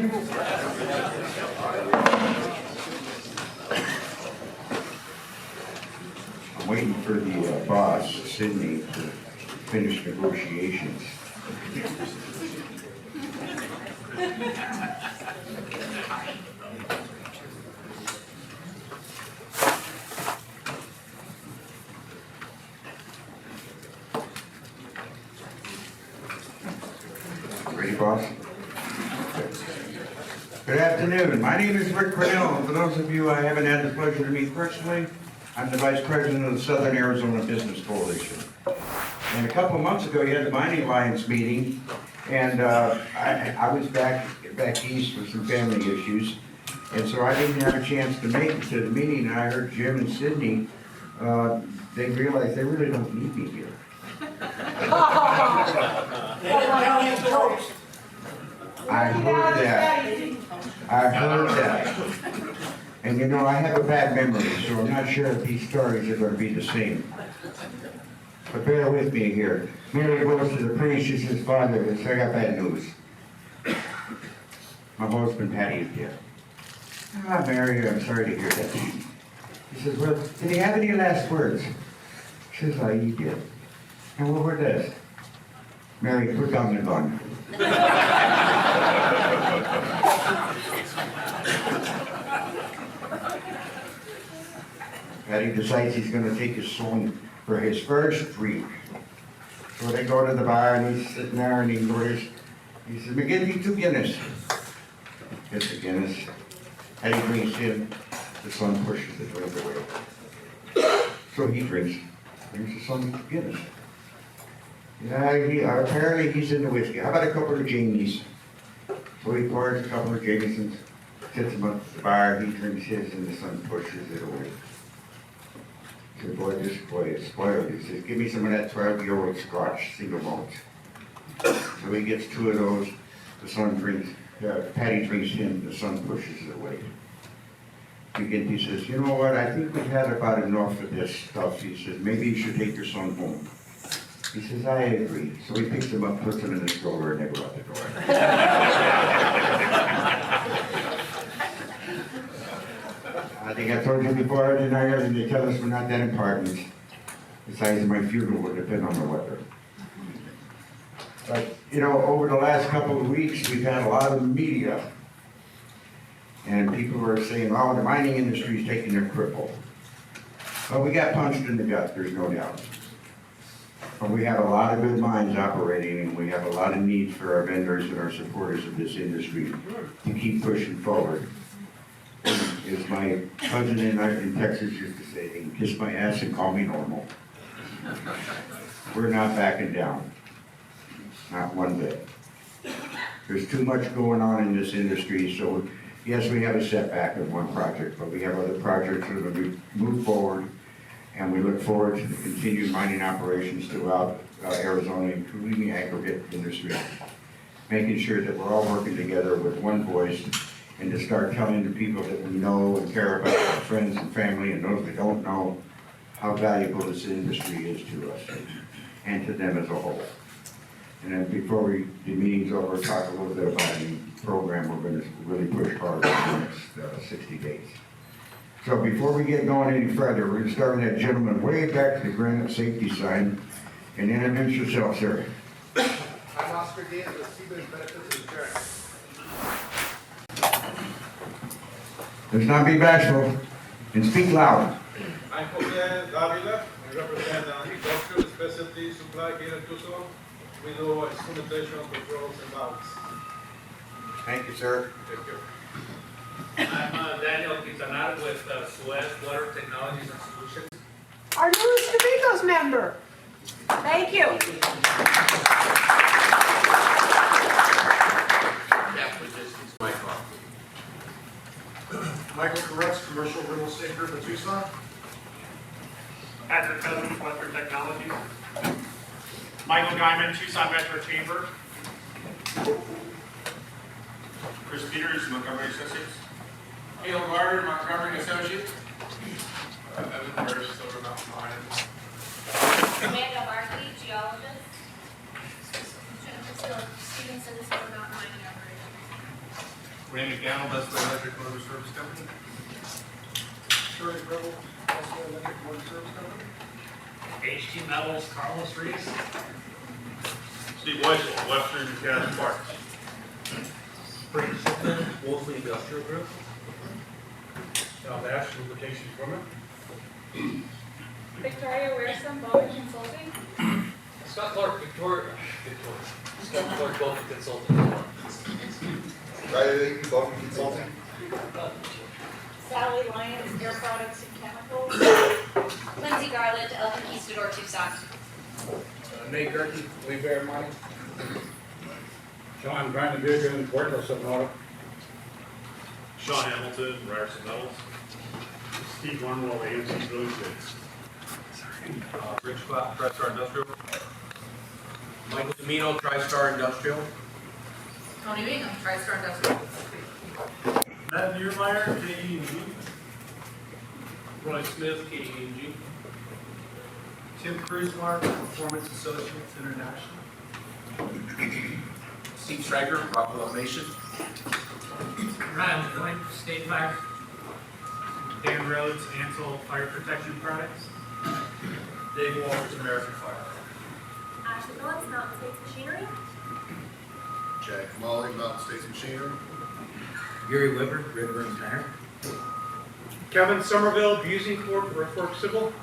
I'm waiting for the boss, Sydney, to finish negotiations. Ready, boss? Good afternoon. My name is Rick Cornell. For those of you I haven't had the pleasure to meet personally, I'm the Vice President of the Southern Arizona Business Coalition. And a couple of months ago, you had the Mining Alliance meeting, and I was back east for some family issues, and so I didn't have a chance to make it to the meeting. And I heard Jim and Sydney, they realized they really don't need me here. I heard that. And you know, I have a bad memory, so I'm not sure if these stories are going to be the same. But bear with me here. Mary goes to the priest, she says, Father, I got bad news. My husband Patty is dead. Ah, Mary, I'm sorry to hear that. He says, well, did he have any last words? She says, he did. And what were those? Mary, put down the gun. Patty decides he's going to take his son for his first drink. So they go to the bar and he's sitting there and he orders. He says, McGinty, 2 Guinness. Gets a Guinness. Patty drinks in. The son pushes the drink away. So he drinks. Brings the son Guinness. Yeah, apparently he's into whiskey. How about a couple of Jamies? So he pours a couple of Jamiesons, sits them up at the bar, he drinks his, and the son pushes it away. He said, boy, this boy is spoiled. He says, give me some of that 12-year-old Scotch single malt. So he gets 2 of those, the son drinks, Patty drinks him, the son pushes it away. He says, you know what, I think we've had about enough of this stuff. He says, maybe you should take your son home. He says, I agree. So he picks him up, puts him in the stroller, and they go out the door. I think I told you before tonight, and they tell us we're not that important. The size of my funeral would depend on the weather. But, you know, over the last couple of weeks, we've had a lot of media. And people are saying, oh, the mining industry is taking their cripple. Well, we got punched in the gut, there's no doubt. But we have a lot of good minds operating, and we have a lot of needs for our vendors and our supporters of this industry to keep pushing forward. As my cousin in Texas used to say, they can kiss my ass and call me normal. We're not backing down. Not one bit. There's too much going on in this industry, so yes, we have a setback of one project, but we have other projects that are going to move forward. And we look forward to the continued mining operations throughout Arizona, including the aggregate industry, making sure that we're all working together with one voice, and to start telling the people that we know and care about, our friends and family, and those we don't know, how valuable this industry is to us and to them as a whole. And then before the meeting's over, talk a little bit about the program we're going to really push hard in the next 60 days. So before we get going any further, we're going to start with that gentleman way back to the granite safety sign, and introduce yourself, sir. I'm Oscar Diaz with SABC Benefits Insurance. Let's not be bashful, and speak loud. I'm Jose Davila. I represent Industrial Specialty Supply here in Tucson. We do instrumentation, controls, and valves. Thank you, sir. Thank you. I'm Daniel Quintanar with Suez Water Technologies and Solutions. Our newest Amigos member. Thank you. Michael Koretz, Commercial Real Estate Group in Tucson. Patrick Cousins, Western Technologies. Michael Guyman, Tucson Metro Chamber. Chris Peters, Montgomery Associates. Neil Gardner, Montgomery Associates. Evan Burris, Silver Mountain Mines. Amanda Barkley, geologist. Jennifer Stevenson, Silver Mountain Mining Operations. Ray McDonald, Best Electric Motor Service Company. Troy Rebel, also Electric Motor Service Company. HT Metals, Carlos Reese. Steve Weissel, Western Mechanical Parts. Frank Shipman, Wolfley Industrial Group. John Ash, Lubrication Equipment. Victoria Wearson, Bowman Consulting. Scott Clark, Scott Clark, Bowman Consulting. Riley Bowman Consulting. Sally Lyons, Air Products and Chemicals. Lindsay Garland, El Conquistador, Tucson. Nate Gerke, We Bear Money. John Granadier, Puerto Sonora. Sean Hamilton, Ryerson Metals. Steve Arnold, AMC Drilling States. Rich Clapp, TriStar Industrial. Michael Domino, TriStar Industrial. Tony Bingham, TriStar Industrial. Matt Niermeyer, KE&G. Roy Smith, KENG. Tim Cruzmark, Performance Associates International. Steve Stryker, Rockwell Automation. Ryan LeCoy, State Fire. Dan Rhodes, Ansel Fire Protection Products. Dave Walters, American Fire. Ashley Phillips, Mountain States Machinery. Jack Molly, Mountain States Machinery. Gary Weber, River and Tire. Kevin Somerville, Busing Corp, Earthwork Civil.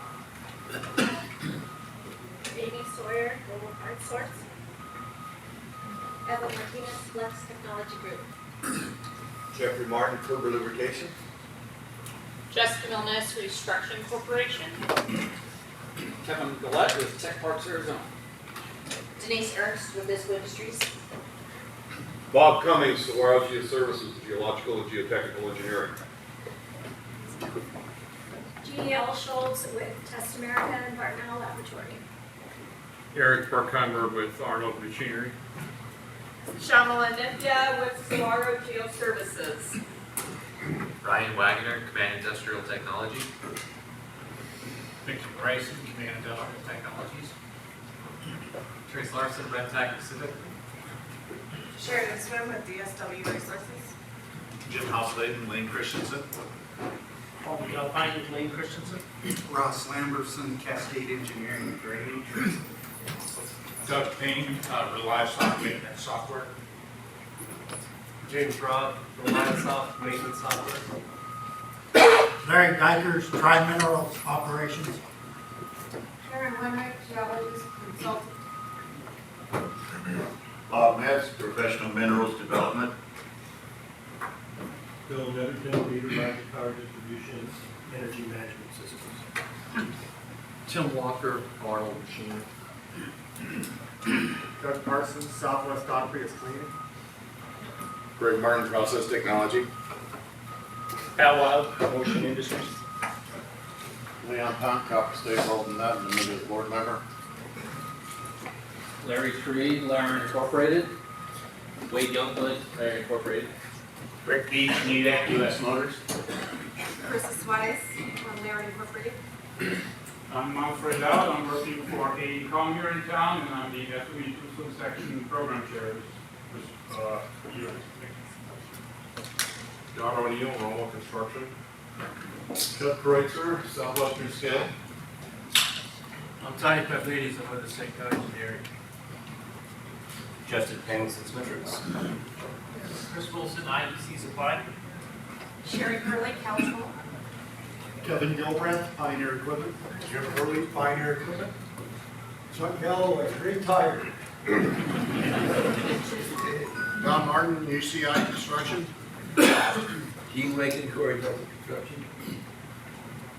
Amy Sawyer, Global Parts Source. Evan Martinez, Flex Technology Group. Jeffrey Martin, Ferber Lubrication. Jessica Milnes, Restructuring Corporation. Kevin Gillette with Tech Parks Arizona. Denise Ernst with Visco Industries. Bob Cummings, Saguaro Geoservices, Geological and Geotechnical Engineering. GL Schultz with Test America Environmental Laboratory. Eric Burkheimer with Arnold Machinery. Shamala Nithya with Saguaro Geoservices. Ryan Wagner, Command Industrial Technology. Victor Bryson, Command Industrial Technologies. Trace Larson, Red Tag Pacific. Sheridan Swim with DSW Resources. Jim Househaven, Lane Christensen. Paul Delphine with Lane Christensen. Ross Lamberson, Cascade Engineering and Grading. Doug Payne, Relivestock Maintenance Software. James Robb, Reliance Soft Maintenance Software. Larry Dykers, Tri-Minerals Operations. Karen Winrick, Geologies Consulting. Bob Metz, Professional Minerals Development. Bill Netterton, Leader Magic Power Distribution, Energy Management Systems. Tim Walker, Arnold Machinery. Doug Parsons, Southwest Aqueous Cleaning. Greg Martin, Process Technology. Al Wild, Motion Industries. Leon Pont, Copper State Golden Nut, and immediate board member. Larry Creed, Larry Incorporated. Wade Youngblood, Larry Incorporated. Rick Beach, Nidec, US Motors. Carissa Suarez, from Larry Incorporated. I'm Manfred Loud. I'm working for AECom here in town, and I'm the SOE Tucson Section Program Chair this year. John O'Neill, Roma Construction. Chuck Kreutzer, Southwestern Scale. I'm Tony Pavlidis, I'm with the St. County Engineering. Justin Pangson Smithers. Chris Wilson, IEC Supply. Sherry Curley, California. Kevin Gilbreath, Pioneer Equipment. Jim Hurley, Pioneer Equipment. Chuck Galloway, retired. Don Martin, UCI Construction. Gene Waken, Corey Delta Construction.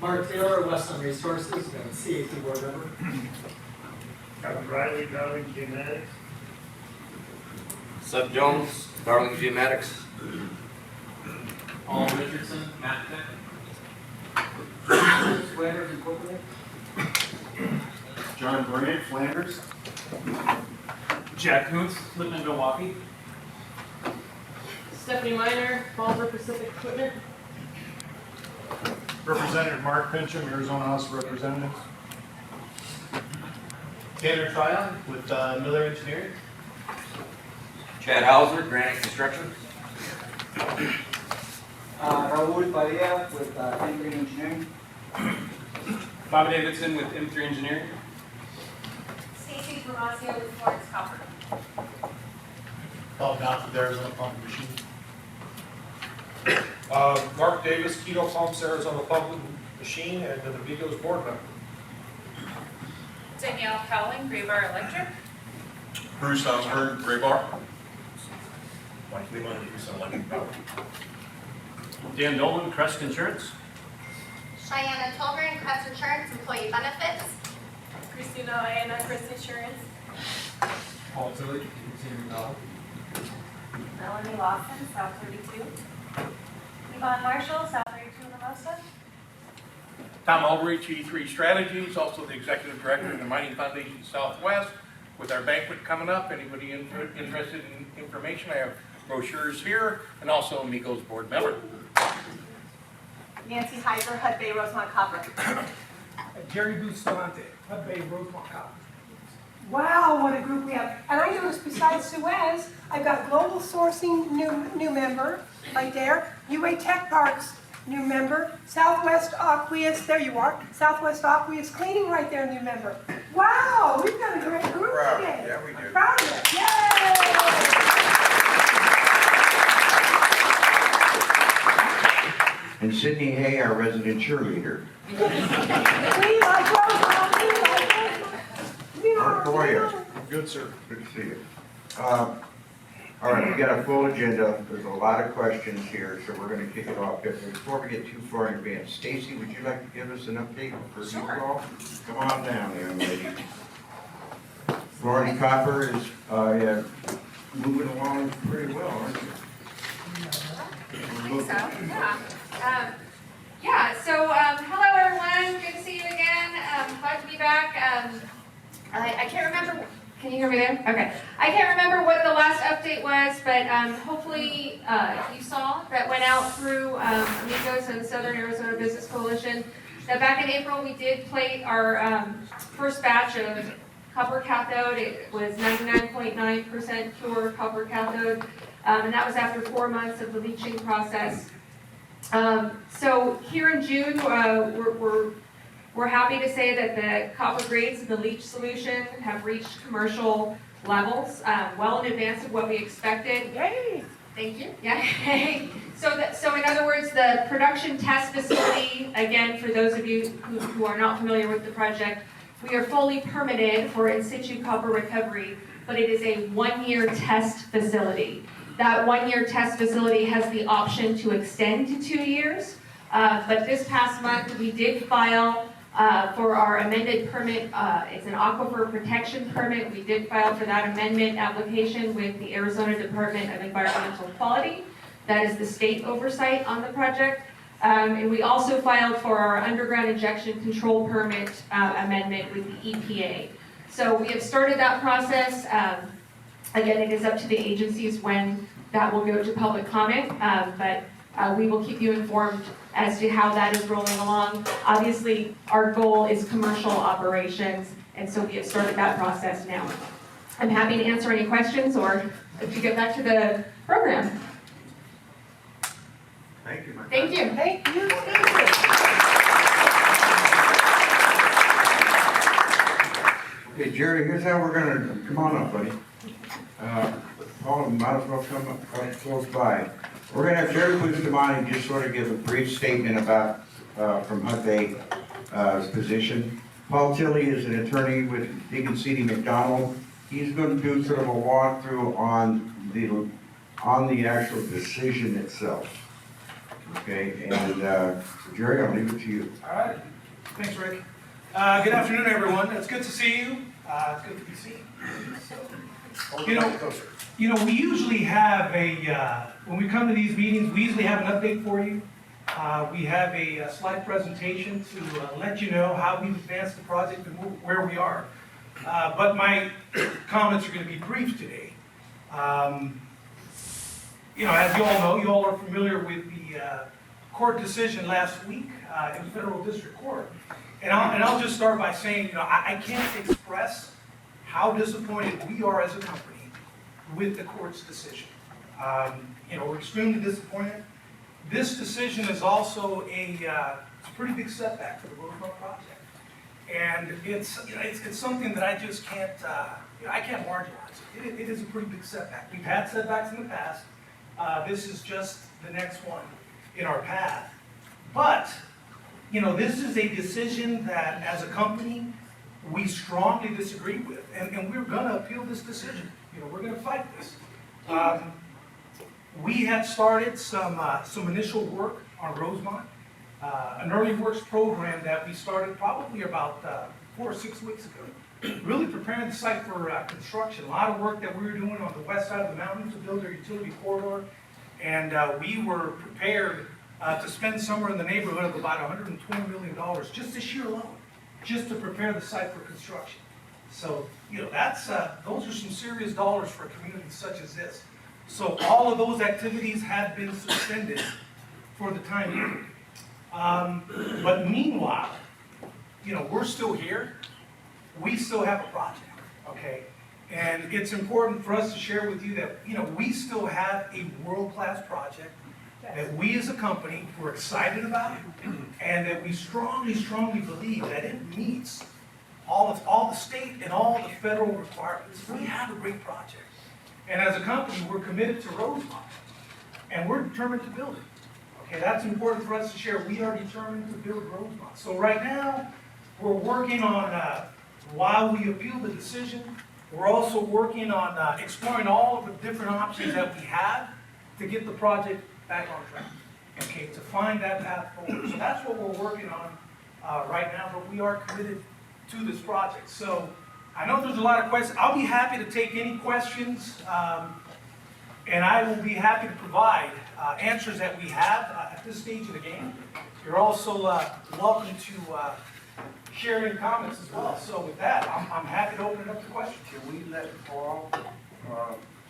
Mark Taylor, Western Resources, and CAT board member. Kevin Riley, Darling Genetics. Sub Jones, Darling Geomatics. Paul Richardson, Matt Tech. Flanders Incorporated. John Burnett, Flanders. Jack Koontz, Lippman, Milwaukee. Stephanie Miner, Balzer Pacific Equipment. Representative Mark Pincham, Arizona House of Representatives. Tanner Tryon with Miller Engineering. Chad Hauser, Granite Construction. Raul Padilla with M3 Engineering. Bobby Davidson with M3 Engineering. Stacy Tomasio with Florence Copper. Bob Dodd with Arizona Pumping Machine. Mark Davis, Keto Pumps, Arizona Pumping Machine, and the Vigos board member. Danielle Cowling, Graybar Electric. Bruce Osborne, Gray Bar. Mike Lehman, Houston Electric Power. Dan Dolan, Crest Insurance. Cheyenne Tolgren, Crest Insurance Employee Benefits. Christina Ayana, Chris Insurance. Paul Tilly, Continuing Knowledge. Melanie Lawson, South 32. Yvonne Marshall, South 32 Mimosa. Tom Aldrich, E3 Strategies, also the Executive Director of the Mining Foundation Southwest. With our banquet coming up, anybody interested in information, I have brochures here, and also Amigos board member. Nancy Heiser, Hud Bay Rosemont Copper. Jerry Bustamante, Hud Bay Rosemont Copper. Wow, what a group we have. And I noticed besides Suez, I've got Global Sourcing, new member, right there. UA Tech Parks, new member. Southwest Aqueous, there you are. Southwest Aqueous Cleaning right there, new member. Wow, we've got a great group today. Yeah, we do. I'm proud of it. Yay! And Sydney Hay, our resident cheerleader. We like Rosemont, we like Rosemont. How are you? Good, sir. Good to see you. All right, we got a full agenda. There's a lot of questions here, so we're going to kick it off. Before we get too far in advance, Stacy, would you like to give us an update for you all? Come on down, young lady. Florida Copper is moving along pretty well, aren't you? Hello everyone, good to see you again, glad to be back. I can't remember, can you hear me there? Okay. I can't remember what the last update was, but hopefully you saw that went out through Amigos and the Southern Arizona Business Coalition, that back in April we did plate our first batch of copper cathode. It was 99.9% pure copper cathode, and that was after 4 months of the leaching process. So here in June, we're happy to say that the copper grades in the leach solution have reached commercial levels, well in advance of what we expected. Yay! Thank you. Yeah. So in other words, the production test facility, again, for those of you who are not familiar with the project, we are fully permitted for in situ copper recovery, but it is a 1-year test facility. That 1-year test facility has the option to extend to 2 years, but this past month we did file for our amended permit. It's an aquifer protection permit. We did file for that amendment application with the Arizona Department of Environmental Quality. That is the state oversight on the project. And we also filed for our underground injection control permit amendment with the EPA. So we have started that process. Again, it is up to the agencies when that will go to public comment, but we will keep you informed as to how that is rolling along. Obviously, our goal is commercial operations, and so we have started that process now. I'm happy to answer any questions or to get back to the program. Thank you, my Thank you. Thank you, Stacy. Okay, Jerry, here's how we're gonna, come on up, buddy. Paul, you might as well come up close by. We're gonna have Jerry Bustamante just sort of give a brief statement about, from Hud Bay's position. Paul Tilley is an attorney with Deacon McDonald. He's gonna do sort of a walkthrough on the actual decision itself. Okay, and Jerry, I'll leave it to you. All right. Thanks, Rick. Good afternoon, everyone. It's good to see you. It's good to be seen. You know, we usually have when we come to these meetings, we usually have an update for you. We have a slide presentation to let you know how we've advanced the project and where we are. But my comments are going to be brief today. You know, as you all know, you all are familiar with the court decision last week in federal district court. And I'll just start by saying, you know, I can't express how disappointed we are as a company with the court's decision. we're extremely disappointed. This decision is also it's a pretty big setback for the Rosemont project. And it's something that I just can't, I can't marginalize. It is a pretty big setback. We've had setbacks in the past. This is just the next one in our path. But, this is a decision that as a company, we strongly disagree with. And we're gonna appeal this decision. We're gonna fight this. We had started some initial work on Rosemont, an early works program that we started probably about 4 or 6 weeks ago, really preparing the site for construction. A lot of work that we were doing on the west side of the mountain to build our utility corridor, and we were prepared to spend somewhere in the neighborhood of about $120 million just this year alone, just to prepare the site for construction. So, that's those are some serious dollars for a community such as this. So all of those activities have been suspended for the time being. But meanwhile, we're still here. We still have a project, okay? And it's important for us to share with you that, we still have a world-class project that we as a company, we're excited about, and that we strongly, strongly believe that it meets all the state and all the federal requirements. We have a great project. And as a company, we're committed to Rosemont, and we're determined to build it. Okay, that's important for us to share. We are determined to build Rosemont. So right now, we're working on, while we appeal the decision, we're also working on exploring all of the different options that we have to get the project back on track, okay, to find that path forward. So that's what we're working on right now, but we are committed to this project. So I know there's a lot of questions. I'll be happy to take any questions, and I will be happy to provide answers that we have at this stage of the game. You're also welcome to share any comments as well. So with that, I'm happy to open it up to questions. Can we let Paul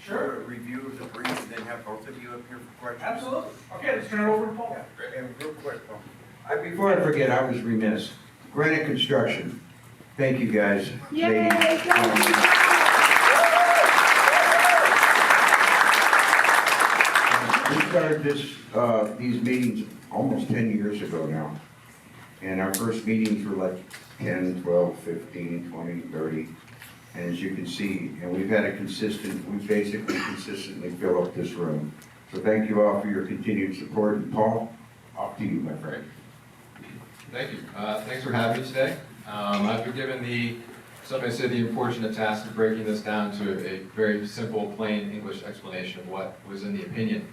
Sure. review the brief and then have both of you up here for questions? Absolutely. Okay, let's turn it over to Paul. Yeah, and real quick, Paul. Before I forget, I was remiss. Granite Construction. Thank you, guys. Yay, Ladies. We started these meetings almost 10 years ago now. And our first meetings were like 10, 12, 15, 20, 30. And as you can see, and we've had we basically consistently fill up this room. So thank you all for your continued support. And Paul, off to you, my friend. Thank you. Thanks for having me today. I've been given somebody said the unfortunate task of breaking this down to a very simple, plain English explanation of what was in the opinion.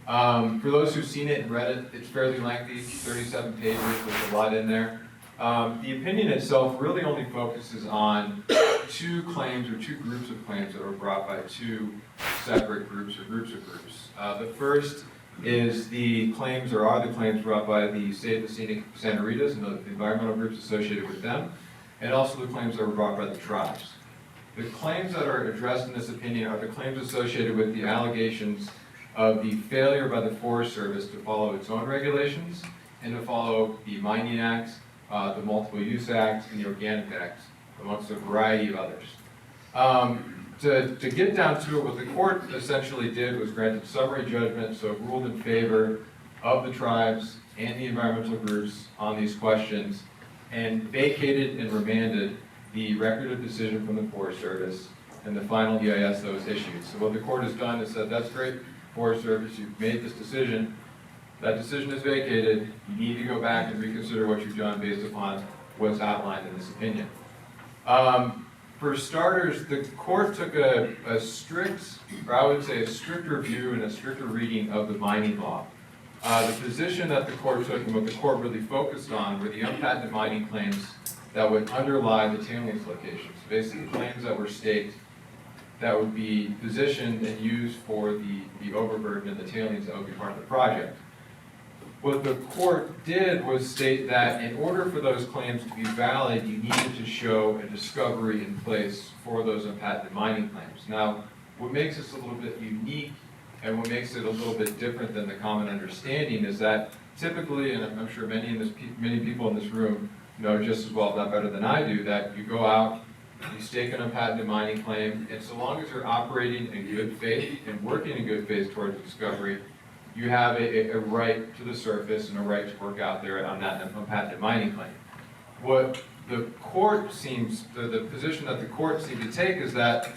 For those who've seen it and read it, it's fairly lengthy, 37 pages, there's a lot in there. The opinion itself really only focuses on 2 claims or 2 groups of claims that were brought by 2 separate groups or groups of groups. The first is the claims brought by the State of the Scenic Santa Ritas and the environmental groups associated with them, and also the claims that were brought by the tribes. The claims that are addressed in this opinion are the claims associated with the allegations of the failure by the Forest Service to follow its own regulations and to follow the Mining Act, the Multiple Use Act, and the Organic Act, amongst a variety of others. To get down to it, what the court essentially did was granted summary judgment, so it ruled in favor of the tribes and the environmental groups on these questions, and vacated and remanded the record of decision from the Forest Service and the final EIS that was issued. So what the court has done is said, that's great, Forest Service, you've made this decision. That decision is vacated. You need to go back and reconsider what you've done based upon what's outlined in this opinion. For starters, the court took a strict, or I would say a stricter view and a stricter reading of the mining law. The position that the court took and what the court really focused on were the unpatented mining claims that would underlie the tailings locations. Basically, claims that were staked that would be positioned and used for the overburden and the tailings that would be part of the project. What the court did was state that in order for those claims to be valid, you needed to show a discovery in place for those unpatented mining claims. Now, what makes this a little bit unique and what makes it a little bit different than the common understanding is that typically, and I'm sure many people in this room know just as well, if not better than I do, that you go out, you stake an unpatented mining claim, and so long as you're operating in good faith and working in good faith towards discovery, you have a right to the surface and a right to work out there on that unpatented mining claim. What the court seems, the position that the court seems to take is that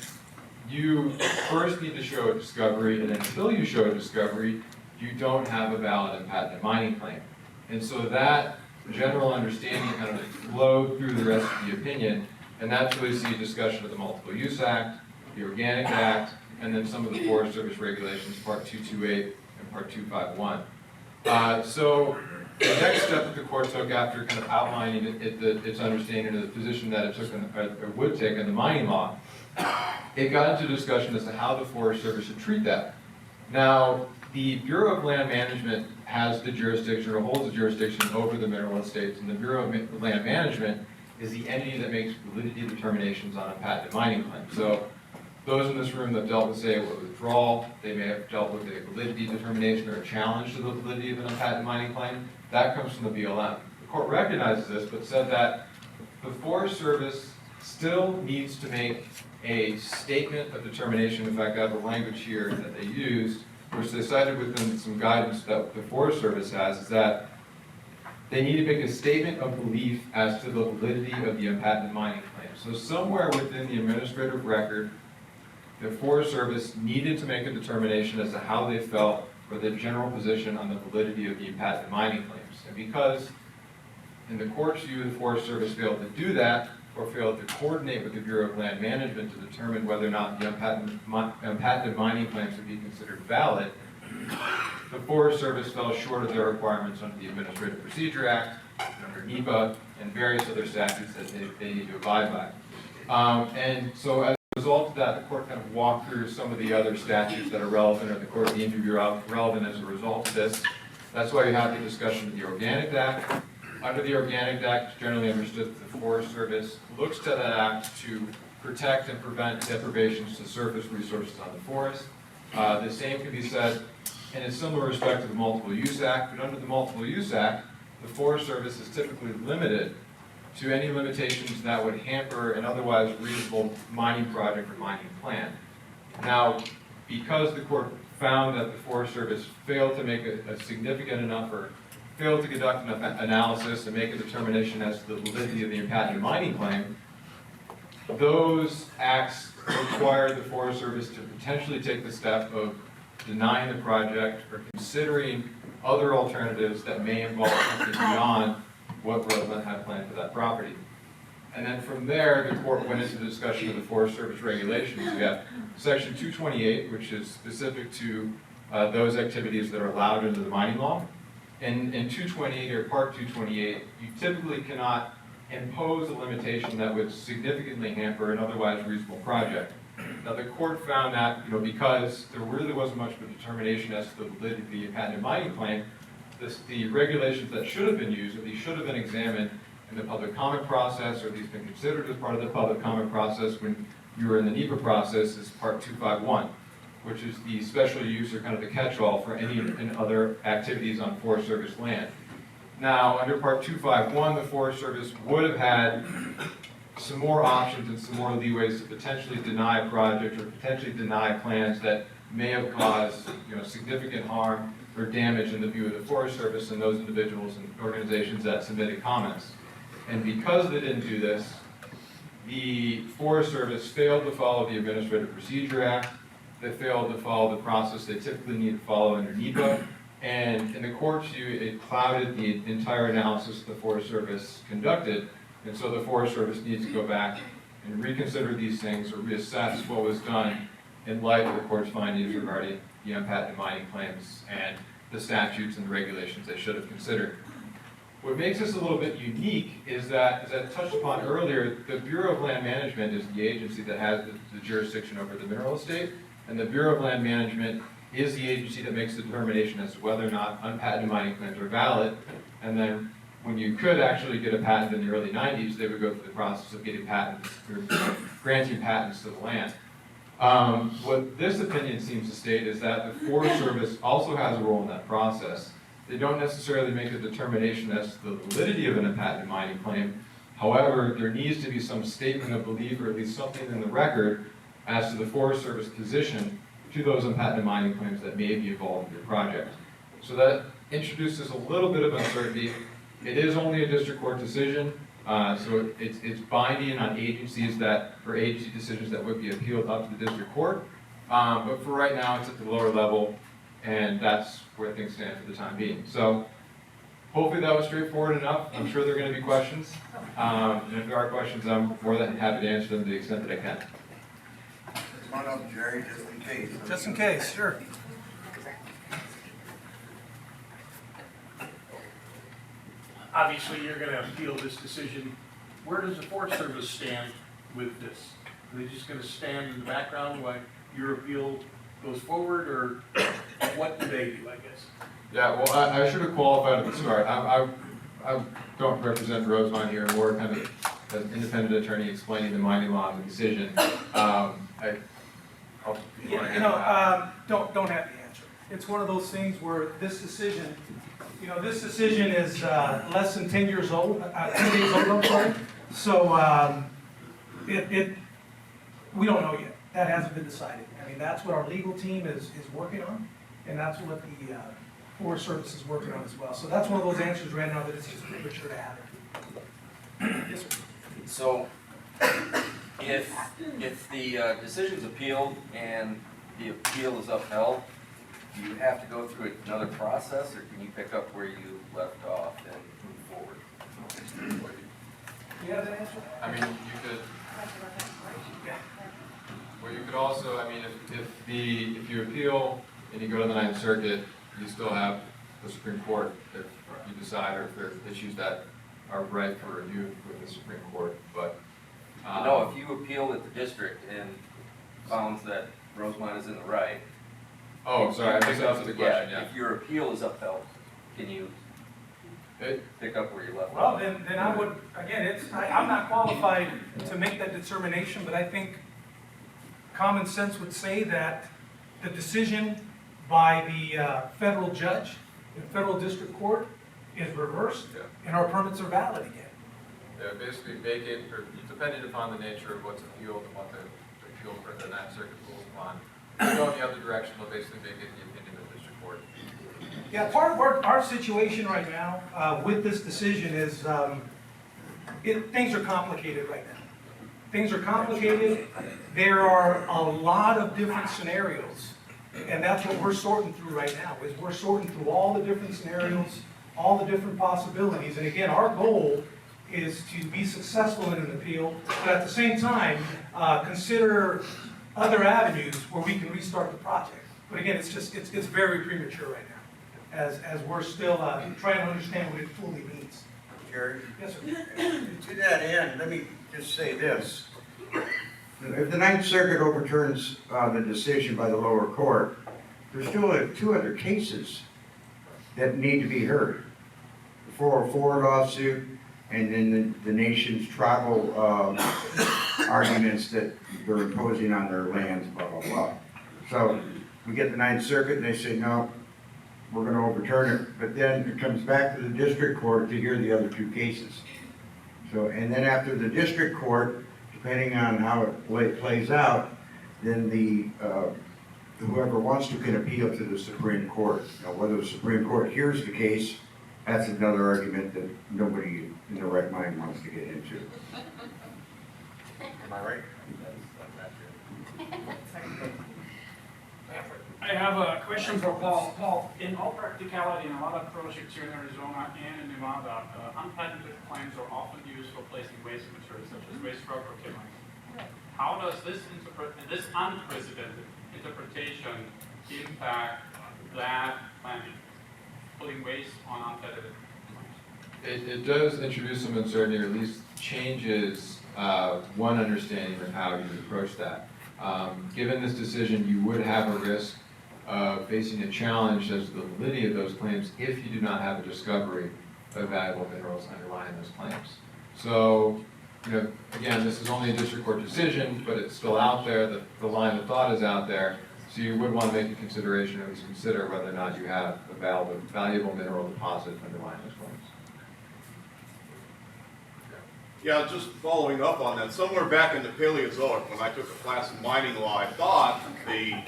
you first need to show a discovery, and until you show a discovery, you don't have a valid unpatented mining claim. And so that general understanding kind of flowed through the rest of the opinion, and that's where you see a discussion of the Multiple Use Act, the Organic Act, and then some of the Forest Service regulations, Part 228 and Part 251. So the next step that the court took after kind of outlining its understanding of the position that it took or would take in the mining law, it got into discussion as to how the Forest Service should treat that. Now, the Bureau of Land Management has the jurisdiction or holds the jurisdiction over the mineral estates, and the Bureau of Land Management is the entity that makes validity determinations on unpatented mining claims. So those in this room that dealt with, say, a withdrawal, they may have dealt with a validity determination or a challenge to the validity of an unpatented mining claim. That comes from the BLM. The court recognizes this, but said that the Forest Service still needs to make a statement of determination. In fact, I have a language here that they used, which they cited within some guidance that the Forest Service has, is that they need to make a statement of belief as to the validity of the unpatented mining claim. So somewhere within the administrative record, the Forest Service needed to make a determination as to how they felt or their general position on the validity of the unpatented mining claims. And because in the court's view, the Forest Service failed to do that, or failed to coordinate with the Bureau of Land Management to determine whether or not the unpatented mining claims would be considered valid, the Forest Service fell short of their requirements under the Administrative Procedure Act, under NEPA, and various other statutes that they need to abide by. And so as a result of that, the court kind of walked through some of the other statutes that are relevant, or the court deemed to be relevant as a result of this. That's why you have the discussion of the Organic Act. Under the Organic Act, it's generally understood that the Forest Service looks to that act to protect and prevent deprivations to surface resources on the forest. The same can be said in a similar respect to the Multiple Use Act, but under the Multiple Use Act, the Forest Service is typically limited to any limitations that would hamper an otherwise reasonable mining project or mining plan. Now, because the court found that the Forest Service failed to make a significant enough or failed to conduct an analysis and make a determination as to the validity of the unpatented mining claim, those acts required the Forest Service to potentially take the step of denying the project or considering other alternatives that may involve something beyond what Roseland had planned for that property. And then from there, the court went into the discussion of the Forest Service regulations. We have Section 228, which is specific to those activities that are allowed under the mining law. In 228 or Part 228, you typically cannot impose a limitation that would significantly hamper an otherwise reasonable project. Now, the court found that, because there really wasn't much of a determination as to the validity of the unpatented mining claim, the regulations that should have been used, or these should have been examined in the public comment process, or these been considered as part of the public comment process when you were in the NEPA process, is Part 251. Which is the special use or kind of the catch-all for any and other activities on Forest Service land. Now, under Part 251, the Forest Service would have had some more options and some more leeways to potentially deny a project or potentially deny plans that may have caused significant harm or damage in the view of the Forest Service and those individuals and organizations that submitted comments. And because they didn't do this, the Forest Service failed to follow the Administrative Procedure Act. They failed to follow the process they typically need to follow under NEPA, and in the court's view, it clouded the entire analysis the Forest Service conducted, and so the Forest Service needs to go back and reconsider these things or reassess what was done in light of the court's findings regarding the unpatented mining claims and the statutes and the regulations they should have considered. What makes this a little bit unique is that, as I touched upon earlier, the Bureau of Land Management is the agency that has the jurisdiction over the mineral estate. And the Bureau of Land Management is the agency that makes the determination as to whether or not unpatented mining claims are valid. And then when you could actually get a patent in the early 90s, they would go through the process of getting patents, or granting patents to the land. What this opinion seems to state is that the Forest Service also has a role in that process. They don't necessarily make a determination as to the validity of an unpatented mining claim. However, there needs to be some statement of belief, or at least something in the record, as to the Forest Service position to those unpatented mining claims that may be involved in your project. So that introduces a little bit of uncertainty. It is only a district court decision, so it's binding on agencies or agency decisions that would be appealed up to the district court. But for right now, it's at the lower level, and that's where things stand for the time being. So hopefully that was straightforward enough. I'm sure there are going to be questions. And if there are questions, I'm more than happy to answer them to the extent that I can. Come on up, Jerry, just in case. Just in case, sure. Obviously, you're gonna appeal this decision. Where does the Forest Service stand with this? Are they just gonna stand in the background while your appeal goes forward, or what do they do, I guess? Yeah, well, I should have qualified at the start. I don't represent Rosemont here, more kind of as an independent attorney explaining the mining law and the decision. Don't have the answer. It's one of those things where this decision is less than 10 years old, 10 days old, I'm sorry. So we don't know yet. That hasn't been decided. I mean, that's what our legal team is working on, and that's what the Forest Service is working on as well. So that's one of those answers right now that it's just premature to have it. Yes, sir. So, if the decision's appealed and the appeal is upheld, do you have to go through another process, or can you pick up where you left off and move forward? Do you have that answer? I mean, you could. Well, you could also, I mean, if you appeal and you go to the Ninth Circuit, you still have the Supreme Court if you decide, or if there are issues that are right for review with the Supreme Court. But No, if you appeal at the district and found that Rosemont is in the right. Oh, sorry, I think that was the question, yeah. If your appeal is upheld, can you pick up where you left Well, off? then I would, again, I'm not qualified to make that determination, but I think common sense would say that the decision by the federal judge in federal district court is reversed, and our permits are valid again. Yeah, basically vacate, or depending upon the nature of what's appealed and what the appeal for the Ninth Circuit rules upon. If you go in the other direction, they'll basically vacate the opinion of the district court. Yeah, part of our situation right now with this decision is things are complicated right now. Things are complicated. There are a lot of different scenarios, and that's what we're sorting through right now, is we're sorting through all the different scenarios, all the different possibilities. And again, our goal is to be successful in an appeal, but at the same time, consider other avenues where we can restart the project. But again, it's very premature right now, as we're still trying to understand what it fully means. Jerry? Yes, sir. To that end, let me just say this. If the Ninth Circuit overturns the decision by the lower court, there's still two other cases that need to be heard. The 404 lawsuit, and then the nation's tribal arguments that they're imposing on their lands, blah, blah, blah. So we get the Ninth Circuit and they say, no, we're gonna overturn it, but then it comes back to the district court to hear the other two cases. So, and then after the district court, depending on how it plays out, then whoever wants to can appeal to the Supreme Court. Now, whether the Supreme Court hears the case, that's another argument that nobody in their right mind wants to get into. Am I right? I have a question for Paul. Paul, in all practicality, in a lot of projects here in Arizona and in Nevada, unpatented claims are often used for placing waste materials, such as waste rock or chemicals. How does this unprecedented interpretation impact that planning, putting waste on unpatented claims? It does introduce some uncertainty, or at least changes one understanding of how you approach that. Given this decision, you would have a risk of facing a challenge as to the validity of those claims if you do not have a discovery of valuable minerals underlying those claims. So, again, this is only a district court decision, but it's still out there. The line of thought is out there. So you would want to make a consideration, or at least consider whether or not you have a valuable mineral deposit underlying those claims. Yeah, just following up on that, somewhere back in the Paleozoic, when I took a class in mining law, I thought an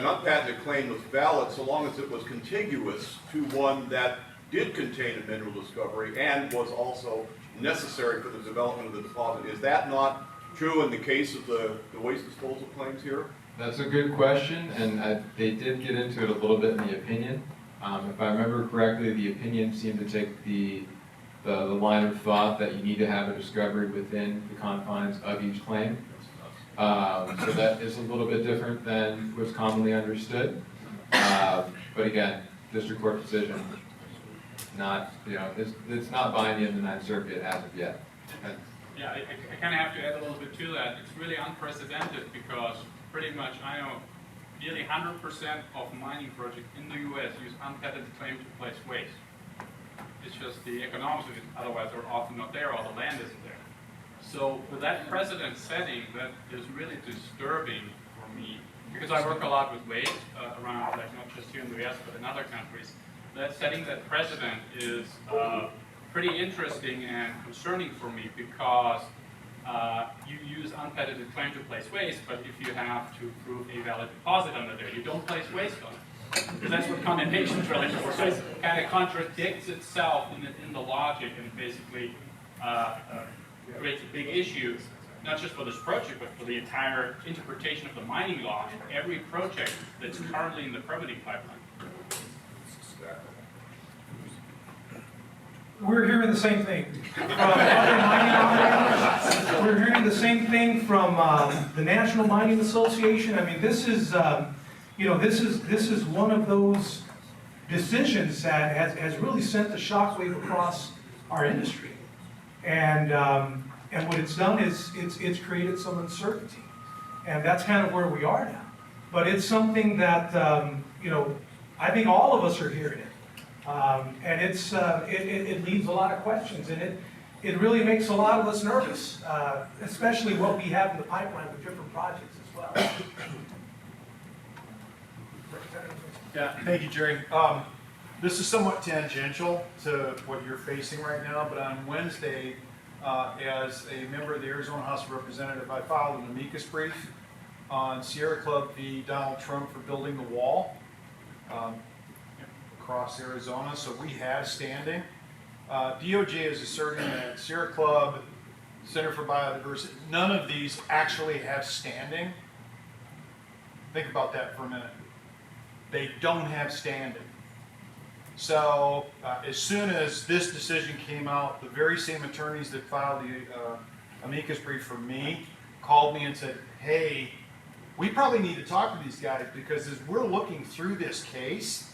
unpatented claim was valid so long as it was contiguous to one that did contain a mineral discovery and was also necessary for the development of the deposit. Is that not true in the case of the waste disposal claims here? That's a good question, and they did get into it a little bit in the opinion. If I remember correctly, the opinion seemed to take the line of thought that you need to have a discovery within the confines of each claim. So that is a little bit different than was commonly understood. But again, district court decision, not, it's not binding in the Ninth Circuit as of yet. Yeah, I kind of have to add a little bit to that. It's really unprecedented because pretty much I know nearly 100% of mining projects in the U.S. use unpatented claim to place waste. It's just the economics of it, otherwise they're often not there or the land isn't there. So with that precedent setting, that is really disturbing for me because I work a lot with waste around, like not just here in the U.S. but in other countries. That setting that precedent is pretty interesting and concerning for me because you use unpatented claim to place waste, but if you have to prove a valid deposit under there, you don't place waste on it. Because that's what condemnation is really for. So it kind of contradicts itself in the logic and basically creates a big issue, not just for this project, but for the entire interpretation of the mining law in every project that's currently in the permitting pipeline. We're hearing the same thing from other mining operators. We're hearing the same thing from the National Mining Association. I mean, this is one of those decisions that has really sent the shockwave across our industry. And what it's done is it's created some uncertainty, and that's kind of where we are now. But it's something that I think all of us are hearing it. And it leaves a lot of questions, and it really makes a lot of us nervous, especially what we have in the pipeline with different projects as well. Yeah, thank you, Jerry. This is somewhat tangential to what you're facing right now, but on Wednesday, as a member of the Arizona House of Representatives, I filed an amicus brief on Sierra Club v. Donald Trump for building the wall across Arizona, so we have standing. DOJ is asserting that Sierra Club, Center for Biodiversity, none of these actually have standing. Think about that for a minute. They don't have standing. So as soon as this decision came out, the very same attorneys that filed the amicus brief for me called me and said, hey, we probably need to talk to these guys because as we're looking through this case,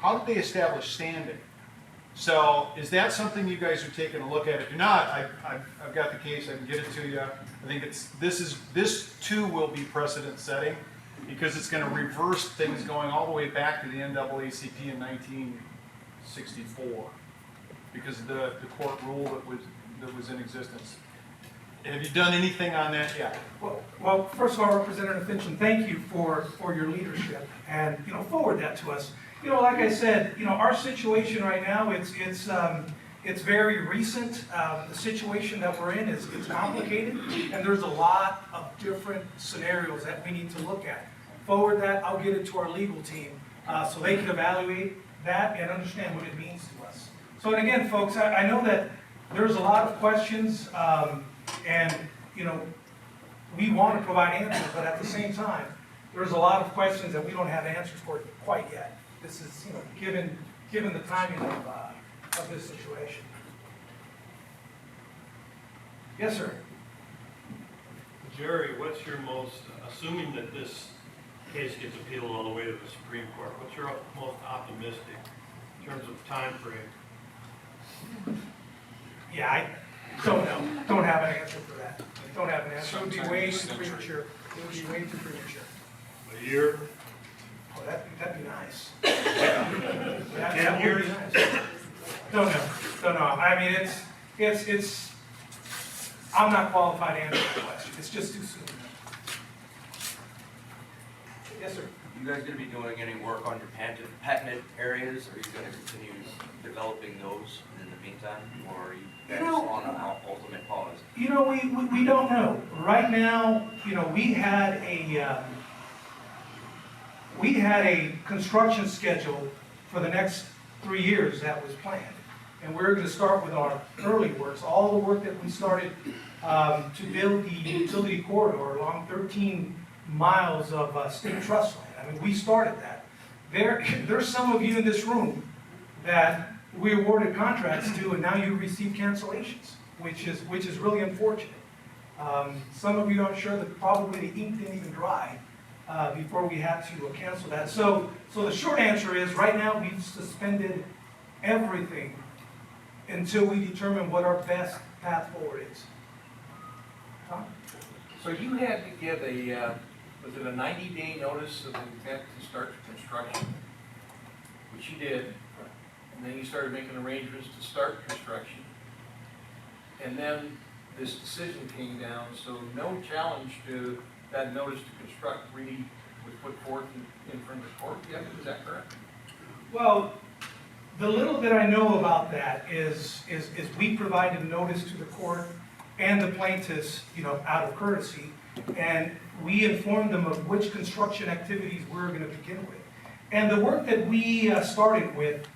how did they establish standing? So is that something you guys are taking a look at? If you're not, I've got the case, I can get it to you. I think this too will be precedent setting because it's going to reverse things going all the way back to the NAACP in 1964 because of the court rule that was in existence. Have you done anything on that yet? Well, first of all, Representative Fincham, thank you for your leadership, and forward that to us. Like I said, our situation right now, it's very recent. The situation that we're in is complicated, and there's a lot of different scenarios that we need to look at. Forward that, I'll get it to our legal team so they can evaluate that and understand what it means to us. So, and again, folks, I know that there's a lot of questions, and we want to provide answers, but at the same time, there's a lot of questions that we don't have answers for quite yet. This is, given the timing of this situation. Yes, sir. Jerry, what's your assuming that this case gets appealed all the way to the Supreme Court, what's your most optimistic in terms of time frame? Yeah, I don't know. Don't have an answer for that. Don't have an answer. It would be way too premature. It would be way too premature. A year? Oh, that'd be nice. That would be nice. Don't know. I mean, it's. I'm not qualified to answer that question. It's just too soon. Yes, sir. You guys going to be doing any work on your patented areas, or are you going to continue developing developing those in the meantime, or are you You guys know- on an ultimate pause? You know, we don't know. Right now, you know, we had a construction schedule for the next 3 years that was planned. And we're gonna start with our early works, all the work that we started to build the utility corridor along 13 miles of state trust line. I mean, we started that. There's some of you in this room that we awarded contracts to, and now you receive cancellations, which is really unfortunate. Some of you, I'm sure that probably the ink didn't even dry before we had to cancel that. So the short answer is, right now, we've suspended everything until we determine what our best path forward is. Tom? So you had to give was it a 90-day notice of intent to start construction? Which you did, and then you started making arrangements to start construction. And then this decision came down, so no challenge to that notice to construct really was put forth in front of the court yet, is that correct? Well, the little that I know about that is we provided notice to the court and the plaintiffs, you know, out of courtesy, and we informed them of which construction activities we're gonna begin with. And the work that we started with,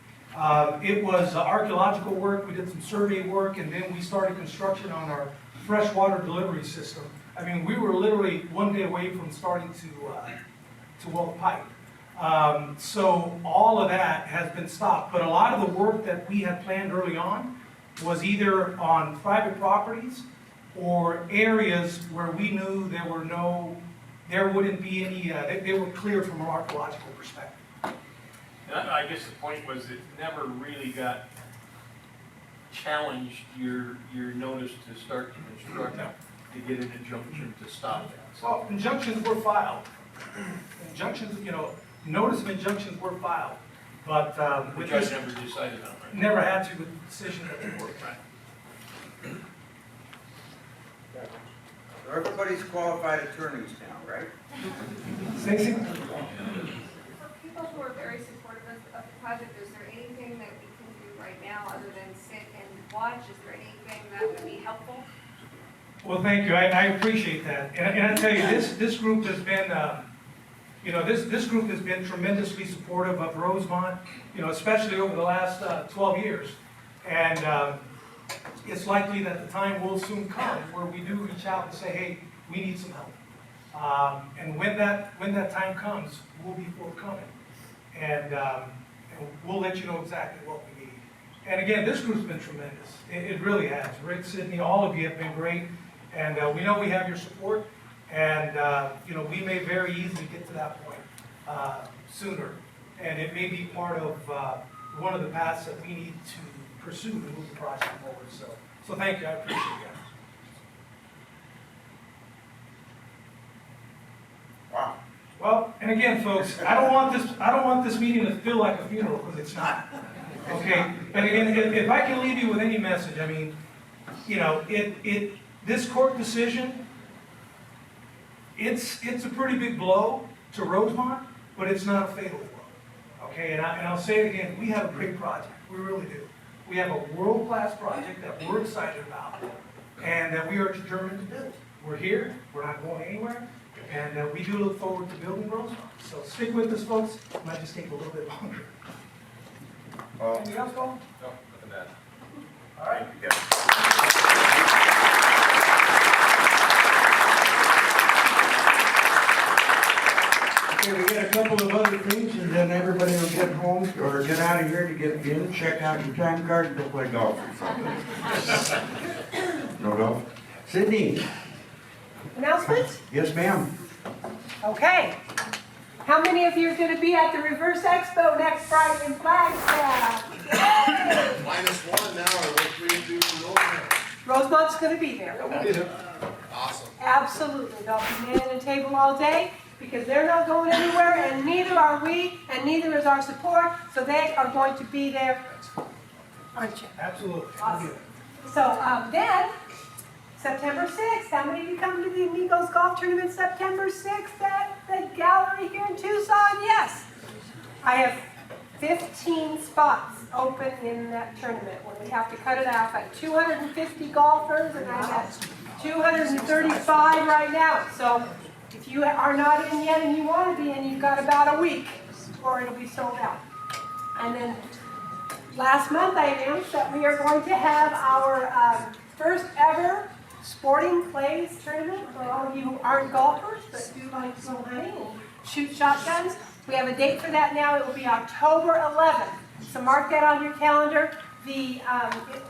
it was archaeological work, we did some survey work, and then we started construction on our freshwater delivery system. I mean, we were literally one day away from starting to weld pipe. So all of that has been stopped, but a lot of the work that we had planned early on was either on private properties or areas where we knew there wouldn't be any, they were clear from an archaeological perspective. And I guess the point was it never really got challenged, your notice to start to construct, to get an injunction to stop that. Well, injunctions were filed. Injunctions, you know, notice of injunctions were filed, but The with judge this, never decided on it. never had to with the decision that the court. So everybody's qualified attorneys now, right? Stacy? For people who are very supportive of the project, is there anything that we can do right now other than sit and watch? Is there anything that would be helpful? Well, thank you, I appreciate that. And I tell you, this group has been, you know, this group has been tremendously supportive of Rosemont, you know, especially over the last 12 years. And it's likely that the time will soon come where we do reach out and say, hey, we need some help. And when that time comes, we'll be forthcoming. And we'll let you know exactly what we need. And again, this group's been tremendous. It really has. Rick, Sidney, all of you have been great. And we know we have your support. And, you know, we may very easily get to that point sooner. And it may be part of one of the paths that we need to pursue to move the project forward. So thank you, I appreciate that. Wow. Well, and again, folks, I don't want this meeting to feel like a funeral, because it's not. Okay? And again, if I can leave you with any message, I mean, you know, this court decision, it's a pretty big blow to Rosemont, but it's not a fatal blow. Okay, and I'll say it again, we have a great project, we really do. We have a world-class project that we're excited about, and that we are determined to build. We're here, we're not going anywhere, and we do look forward to building Rosemont. So stick with us, folks, it might just take a little bit longer. Anything else, Paul? No, nothing bad. All right. Okay, we got a couple of other things, and then everybody will get home or get out of here to get in, check out your time card, and go play golf or something. No golf? Sydney? Announcements? Yes, ma'am. Okay. How many of you are going to be at the Reverse Expo next Friday in Flagstaff? Yay! -1 now, or what 3 and 2 for Rosemont? Rosemont's going to be there. Awesome. Absolutely. They'll be manning a table all day because they're not going anywhere, and neither are we, and neither is our support, so they are going to be there. Aren't you? Absolutely. Awesome. So then, September 6th, how many of you come to the Amigos Golf Tournament September 6th at the gallery here in Tucson? Yes. I have 15 spots. open in that tournament, when we have to cut it off at 250 golfers, and I'm at 235 right now. So if you are not in yet and you want to be in, you've got about a week, or it'll be sold out. And then last month I announced that we are going to have our first ever sporting clays tournament for all of you who aren't golfers but do like to go hunting and shoot shotguns. We have a date for that now. It will be October 11th. So mark that on your calendar. The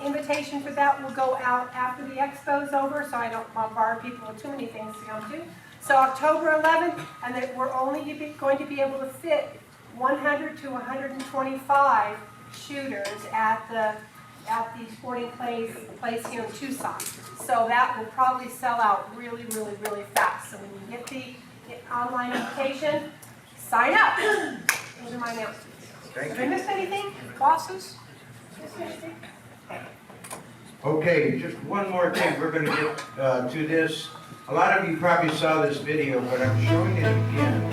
invitation for that will go out after the expo is over, so I don't bombard people with too many things to come to. So October 11th, and that we're only going to be able to fit 100 to 125 shooters at the sporting place here in Tucson. So that will probably sell out really, really, really fast. So when you get the online invitation, sign up. Those are my announcements. Have I missed anything? Bosses? Missed anything? Okay, just one more thing. We're going to get to this. A lot of you probably saw this video, but I'm showing it again.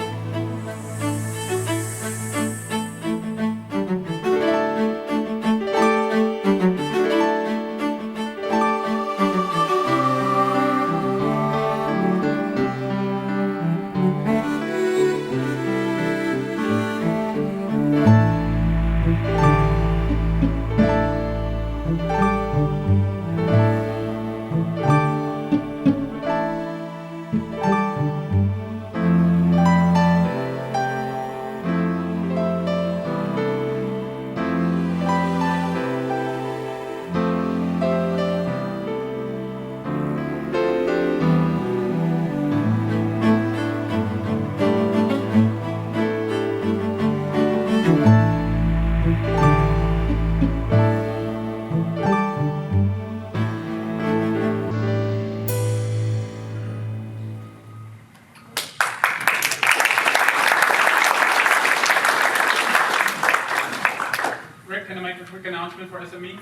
Rick, can I make a quick announcement for SME?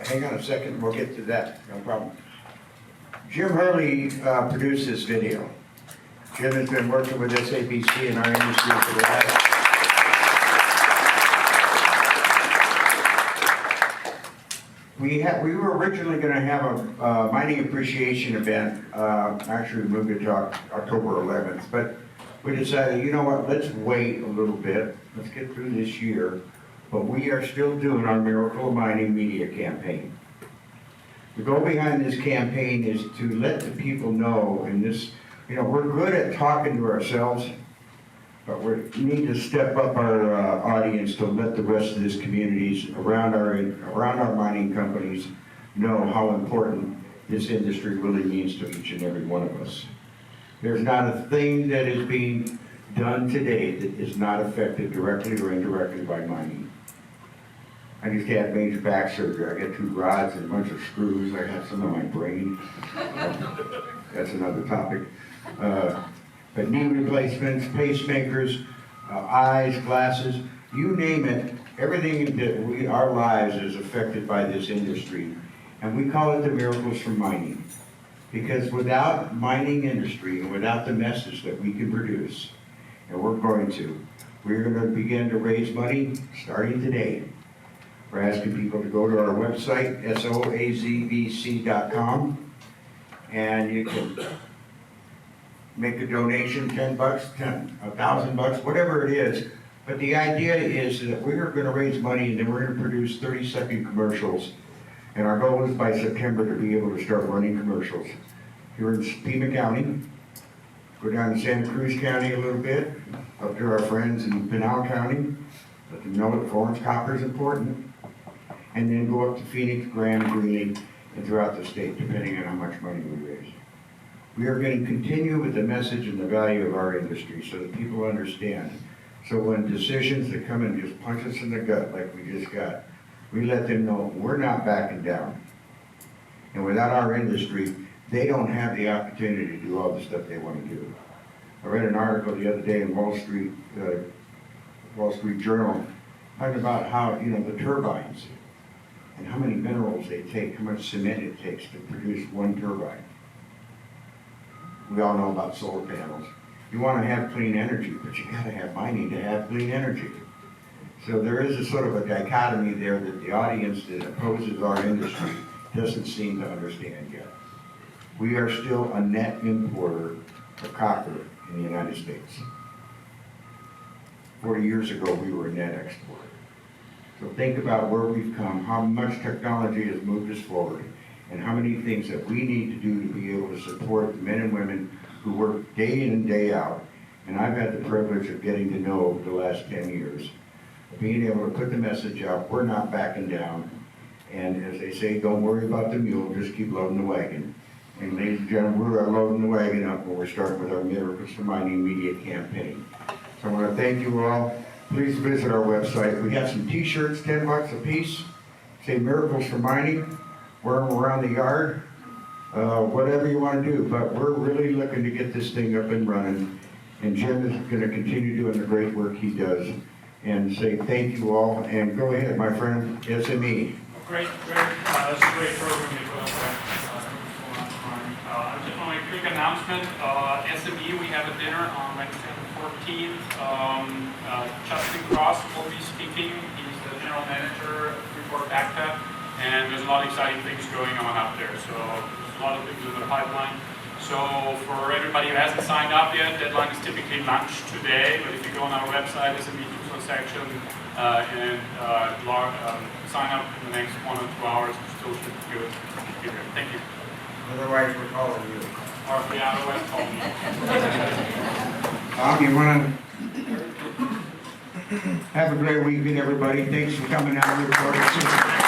Hang on a second, we'll get to that, no problem. Jim Hurley produced this video. Jim has been working with SABC in our industry for the last... We were originally going to have a mining appreciation event, actually we moved it to October 11th, but we decided, you know what, let's wait a little bit, let's get through this year, but we are still doing our Miracle of Mining media campaign. The goal behind this campaign is to let the people know, and this, you know, we're good at talking to ourselves, but we need to step up our audience to let the rest of this communities around our mining companies know how important this industry really means to each and every one of us. There's not a thing that is being done today that is not affected directly or indirectly by mining. I just had major back surgery. I got 2 rods and a bunch of screws. I got some on my brain. That's another topic. But knee replacements, pacemakers, eyes, glasses, you name it, everything that our lives is affected by this industry. And we call it the miracles from mining. Because without mining industry and without the message that we can produce, and we're going to begin to raise money starting today. We're asking people to go to our website, SOAZBC.com, and you can make a donation, $10, $1,000, whatever it is. But the idea is that we're going to raise money and then we're going to produce 30-second commercials. And our goal is by September to be able to start running commercials. Here in Pima County, go down to Santa Cruz County a little bit, up to our friends in Pinal County, let them know that Florence copper is important. And then go up to Phoenix, Grand, Greeley, and throughout the state, depending on how much money we raise. We are going to continue with the message and the value of our industry so that people understand. So when decisions that come and just punch us in the gut like we just got, we let them know we're not backing down. And without our industry, they don't have the opportunity to do all the stuff they want to do. I read an article the other day in Wall Street Journal talking about how, you know, the turbines and how many minerals they take, how much cement it takes to produce one turbine. We all know about solar panels. You want to have clean energy, but you got to have mining to have clean energy. So there is a sort of a dichotomy there that the audience that opposes our industry doesn't seem to understand yet. We are still a net importer of copper in the United States. 40 years ago, we were a net exporter. So think about where we've come, how much technology has moved us forward, and how many things that we need to do to be able to support the men and women who work day in and day out. And I've had the privilege of getting to know over the last 10 years, being able to put the message out, we're not backing down. And as they say, don't worry about the mule, just keep loading the wagon. And ladies and gentlemen, we're loading the wagon up when we're starting with our Miracles for Mining Media campaign. So I want to thank you all. Please visit our website. We have some t-shirts, 10 bucks a piece. Say Miracles for Mining. Wear them around the yard. Whatever you want to do. But we're really looking to get this thing up and running. And Jim is going to continue doing the great work he does. And say thank you all. And go ahead, my friend, SME. Great. That's a great program you put up there. Just want to make a quick announcement. SME, we have a dinner on Wednesday the 14th. Justin Cross will be speaking. He's the general manager of Freeport ACTA, and there's a lot of exciting things going on out there. So there's a lot of things in the pipeline. So for everybody who hasn't signed up yet, deadline is typically lunch today. But if you go on our website, SME Tucson section, and sign up in the next 1 or 2 hours, you still should be good. Thank you. Otherwise, we're calling you. Or if we otherwise call me. You want to have a great weekend, everybody. Thanks for coming out here for us.